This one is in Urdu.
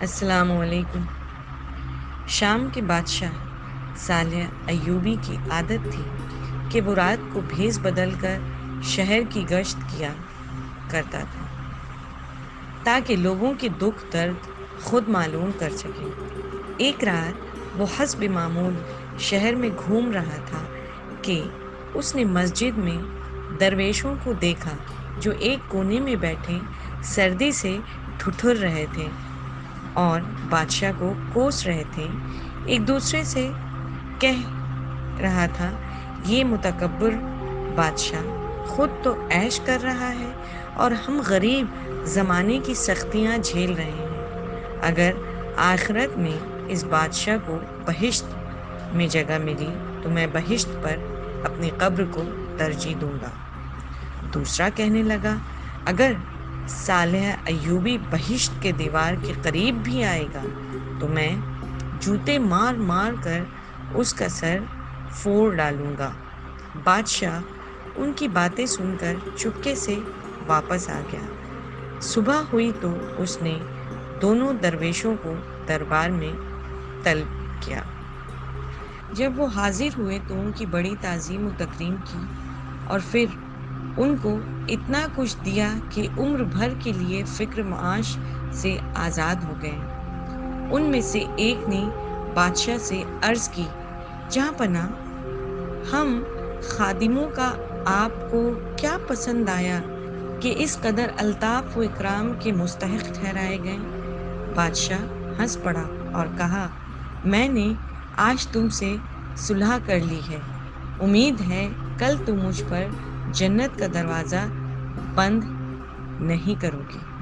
السلام علیکم۔ شام کے بادشاہ صالح ایوبی کی عادت تھی کہ وہ رات کو بھیس بدل کر شہر کی گشت کیا کرتا تھا تاکہ لوگوں کے دکھ درد خود معلوم کر سکے۔ ایک رات وہ حسب معمول شہر میں گھوم رہا تھا کہ اس نے مسجد میں درویشوں کو دیکھا جو ایک کونے میں بیٹھے سردی سے ٹھٹھر رہے تھے اور بادشاہ کو کوس رہے تھے۔ ایک دوسرے سے کہہ رہا تھا، یہ متکبر بادشاہ خود تو عیش کر رہا ہے اور ہم غریب زمانے کی سختیاں جھیل رہے ہیں۔ اگر آخرت میں اس بادشاہ کو بہشت میں جگہ ملی تو میں بہشت پر اپنی قبر کو ترجیح دوں گا۔ دوسرا کہنے لگا، اگر صالح ایوبی بہشت کے دیوار کے قریب بھی آئے گا تو میں جوتے مار مار کر اس کا سر پھوڑ ڈالوں گا۔ بادشاہ ان کی باتیں سن کر چپکے سے واپس آ گیا۔ صبح ہوئی تو اس نے دونوں درویشوں کو دربار میں طلب کیا۔ جب وہ حاضر ہوئے تو ان کی بڑی تعظیم و تکریم کی اور پھر ان کو اتنا کچھ دیا کہ عمر بھر کے لیے فکر معاش سے آزاد ہو گئے۔ ان میں سے ایک نے بادشاہ سے عرض کی، جہاں پناہ، ہم خادموں کا آپ کو کیا پسند آیا کہ اس قدر الطاف و اکرام کے مستحق ٹھہرائے گئے؟ بادشاہ ہنس پڑا اور کہا، میں نے آج تم سے صلح کر لی ہے، امید ہے کل تم مجھ پر جنت کا دروازہ بند نہیں کرو گے۔